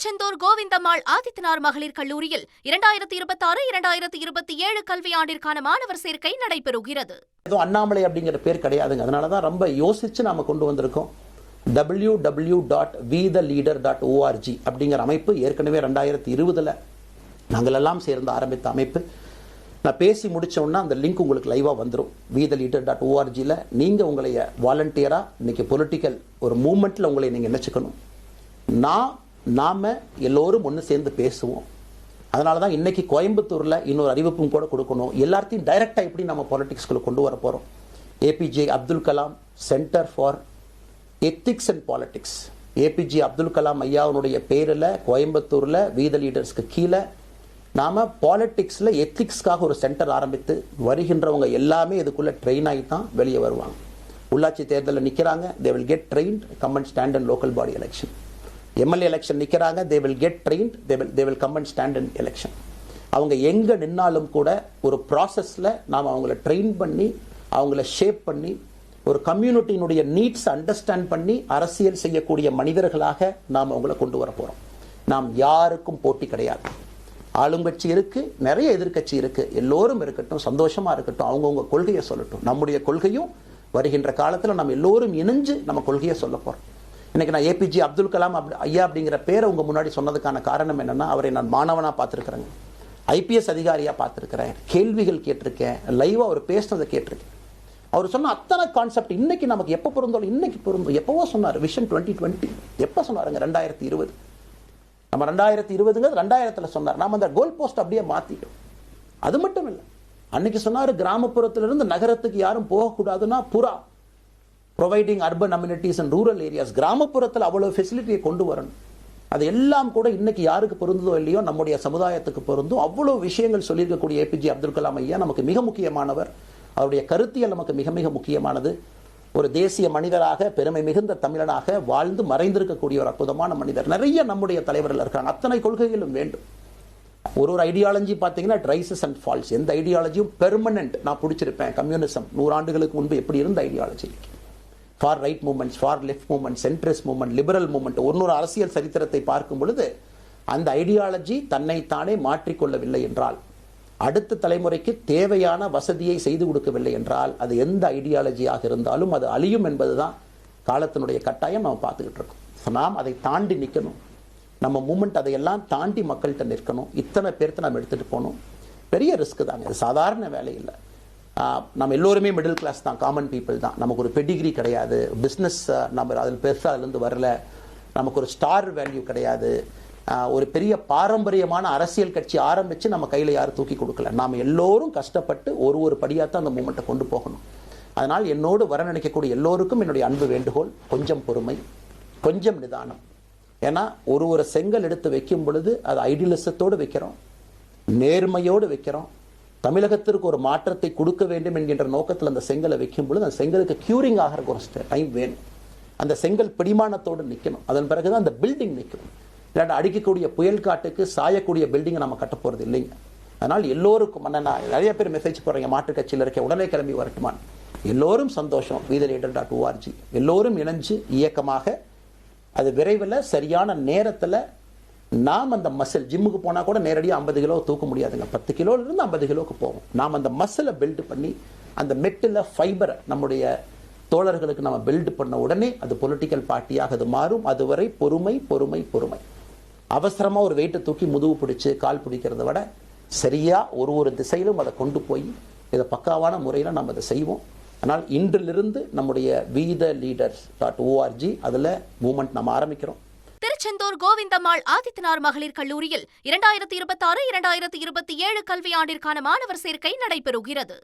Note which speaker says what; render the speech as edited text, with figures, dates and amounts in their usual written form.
Speaker 1: திருச்செந்தூர் கோவிந்தம்மாள் ஆதித்தனார் மகளிர் கல்லூரியில் 2026-2027 கல்வியாண்டிற்கான மாணவர் சேர்க்கை நடைபெறுகிறது.
Speaker 2: அண்ணாமலை அப்படிங்கிற பேர் கிடையாதுங்க. அதனாலதான் ரொம்ப யோசிச்சு நாம கொண்டு வந்திருக்கோம். www.vtheleader.org அப்படிங்கிற அமைப்பு ஏற்கனவே 2020 நாங்கள் எல்லாம் சேர்ந்து ஆரம்பித்த அமைப்பு. நான் பேசி முடிச்சோன்னா அந்த லிங்க் உங்களுக்கு லைவா வந்துடும். vtheleader.org நீங்க உங்களை வாலண்டியரா இன்னைக்கு பொலிட்டிக்கல் ஒரு மூவ்மெண்ட்ல உங்களை நீங்க நினைச்சுக்கணும். நாம எல்லோரும் ஒன்று சேர்ந்து பேசுவோம். அதனால தான் இன்னைக்கு கோயம்புத்தூர்ல இன்னொரு அறிவிப்பும் கூட கொடுக்கணும். எல்லாத்தையும் டைரக்டா எப்படி நம்ம பாலிடிக்ஸ்குள்ள கொண்டு வர போறோம். APJ Abdul Kalam centre for ethics and politics, APJ Abdul Kalam ஐயாவுடைய பேரில் கோயம்புத்தூர்ல வீத லீடர்ஸ்க்கு கீழே நாம பாலிடிக்ஸ்ல எத்திக்ஸ்க்காக ஒரு சென்டர் ஆரம்பித்து வருகின்றவங்க எல்லாமே இதுக்குள்ள ட்ரெயின் ஆகி தான் வெளியே வருவாங்க. உள்ளாட்சி தேர்தலில் நிற்கிறாங்க, they will get trained, come and stand in local body election. MLA election நிற்கிறாங்க, they will get trained, they will come and stand in election. அவங்க எங்க நின்னாலும் கூட ஒரு ப்ராசஸ்ல நாம் அவங்கள ட்ரெயின் பண்ணி அவங்கள ஷேப் பண்ணி ஒரு கம்யூனிட்டியினுடைய நீட்ஸ் அண்டர்ஸ்டாண்ட் பண்ணி அரசியல் செய்யக்கூடிய மனிதர்களாக நாம் அவங்கள கொண்டு வர போறோம். நாம் யாருக்கும் போட்டி கிடையாது. ஆளுங்கட்சி இருக்கு, நிறைய எதிர்கட்சி இருக்கு, எல்லோரும் இருக்கட்டும், சந்தோஷமா இருக்கட்டும், அவங்கவுங்க கொள்கையை சொல்லட்டும். நம்முடைய கொள்கையும் வருகின்ற காலத்தில் நம்ம எல்லோரும் இணைஞ்சு நம்ம கொள்கையை சொல்ல போறோம். இன்னைக்கு நான் ஏபிஜே அப்துல் கலாம் ஐயா அப்படிங்கிற பேரை உங்க முன்னாடி சொன்னதுக்கான காரணம் என்னன்னா, அவரை நான் மாணவனா பார்த்திருக்கிறேங்க, ஐபிஎஸ் அதிகாரியா பார்த்திருக்கிறேன், கேள்விகள் கேட்டிருக்கேன், லைவா அவர் பேசினதை கேட்டிருக்கேன். அவர் சொன்ன அத்தனை கான்செப்ட் இன்னைக்கு நமக்கு எப்போ பொருந்தோம், இன்னைக்கு பொருந்தும். எப்பவோ சொன்னார் விஷன் 2020, எப்போ சொன்னாருங்க 2020. நம்ம 2020 2000 சொன்னார். நாம அந்த கோல் போஸ்ட் அப்படியே மாத்திட்டோம். அது மட்டும் இல்லை, அன்னைக்கு சொன்னாரு கிராமப்புறத்திலிருந்து நகரத்துக்கு யாரும் போகக்கூடாதுன்னா புறா providing urban amenities and rural areas, கிராமப்புறத்தில் அவ்வளவு ஃபெசிலிட்டியை கொண்டு வரணும். அது எல்லாம் கூட இன்னைக்கு யாருக்கு பொருந்ததோ இல்லையோ நம்முடைய சமுதாயத்துக்கு பொருந்தும். அவ்வளவு விஷயங்கள் சொல்லியிருக்கக்கூடிய ஏபிஜே அப்துல் கலாம் ஐயா நமக்கு மிக முக்கியமானவர். அவருடைய கருத்தியல் நமக்கு மிக மிக முக்கியமானது. ஒரு தேசிய மனிதராக பெருமை மிகுந்த தமிழனாக வாழ்ந்து மறைந்திருக்கக்கூடிய ஒரு அற்புதமான மனிதர். நிறைய நம்முடைய தலைவர்கள் இருக்காங்க. அத்தனை கொள்கைகளும் வேண்டும். ஒரு ஐடியாலஜி பார்த்தீங்கன்னா ரைசஸ் அண்ட் ஃபால்ஸ். எந்த ஐடியாலஜியும் பெர்மனன்ட் நான் பிடிச்சிருப்பேன். கம்யூனிசம் 100 ஆண்டுகளுக்கு முன்பு எப்படி இருந்த ideology, for right movements, for left movement, centrist movement, liberal movement, ஒரு அரசியல் சரித்திரத்தை பார்க்கும் பொழுது அந்த ஐடியாலஜி தன்னைத்தானே மாற்றிக்கொள்ளவில்லை என்றால், அடுத்த தலைமுறைக்கு தேவையான வசதியை செய்து கொடுக்கவில்லை என்றால், அது எந்த ஐடியாலஜியாக இருந்தாலும் அது அழியும் என்பதுதான் காலத்தினுடைய கட்டாயம். நம்ம பார்த்துக்கிட்டு இருக்கோம். நாம் அதை தாண்டி நிற்கணும். நம்ம மூமெண்ட் அதையெல்லாம் தாண்டி மக்கள்கிட்ட நிற்கணும். இத்தனை பேர்த்து நம்ம எடுத்துட்டு போகணும். பெரிய ரிஸ்க் தாங்க, இது சாதாரண வேலை இல்லை. நம்ம எல்லோருமே மிடில் கிளாஸ் தான், காமன் பீப்புள் தான். நமக்கு ஒரு பெடிகிரி கிடையாது, பிஸ்னஸ் நம்ம அதில் பெருசாக அதுலேருந்து வரல, நமக்கு ஒரு ஸ்டார் வேல்யூ கிடையாது, ஒரு பெரிய பாரம்பரியமான அரசியல் கட்சி ஆரம்பித்து நம்ம கையில் யாரும் தூக்கி கொடுக்கல. நாம் எல்லோரும் கஷ்டப்பட்டு ஒரு படியாக தான் அந்த மூமெண்ட்டை கொண்டு போகணும். அதனால் என்னோடு வர நினைக்கக்கூடிய எல்லோருக்கும் என்னுடைய அன்பு வேண்டுகோள், கொஞ்சம் பொறுமை, கொஞ்சம் நிதானம். ஏன்னா ஒரு செங்கல் எடுத்து வைக்கும் பொழுது அது ஐடியலிசத்தோடு வைக்கிறோம், நேர்மையோடு வைக்கிறோம். தமிழகத்திற்கு ஒரு மாற்றத்தை கொடுக்க வேண்டும் என்கின்ற நோக்கத்தில் அந்த செங்கலை வைக்கும் பொழுது அந்த செங்கலுக்கு கியூரிங் ஆகிற ஒரு டைம் வேணும். அந்த செங்கல் பிடிமானத்தோடு நிற்கணும். அதன் பிறகுதான் அந்த பில்டிங் நிற்கும். இல்லாட்டி அடிக்கக்கூடிய புயல் காட்டுக்கு சாயக்கூடிய பில்டிங்கை நம்ம கட்ட போறது இல்லைங்க. அதனால் எல்லோருக்கும் நிறைய பேர் மெசேஜ் போடுறீங்க, மாற்று கட்சியில் இருக்க உடனே கிளம்பி வரட்டுமான். எல்லோரும் சந்தோஷம். vtheleader.org எல்லோரும் இணைஞ்சு இயக்கமாக அது விரைவில் சரியான நேரத்தில் நாம் அந்த மசில், ஜிம்முக்கு போனால் கூட நேரடியாக 50 கிலோ தூக்க முடியாதுங்க, 10 கிலோலேருந்து 50 கிலோக்கு போகும். நாம் அந்த மசிலை பில்டு பண்ணி அந்த மெட்டில் ஃபைபரை நம்முடைய தோழர்களுக்கு நம்ம பில்டு பண்ண உடனே அது பொலிட்டிக்கல் பார்ட்டியாக அது மாறும். அதுவரை பொறுமை பொறுமை பொறுமை. அவசரமாக ஒரு வெயிட்டை தூக்கி முதுகு பிடிச்சி கால் பிடிக்கிறத விட சரியாக ஒரு திசையிலும் அதை கொண்டு போய் இதை பக்காவான முறையில் நம்ம அதை செய்வோம். ஆனால் இன்றிலிருந்து நம்முடைய vtheleaders.org அதில் மூவ்மெண்ட் நம்ம ஆரம்பிக்கிறோம்.
Speaker 1: திருச்செந்தூர் கோவிந்தம்மாள் ஆதித்தனார் மகளிர் கல்லூரியில் 2026-2027 கல்வியாண்டிற்கான மாணவர் சேர்க்கை நடைபெறுகிறது.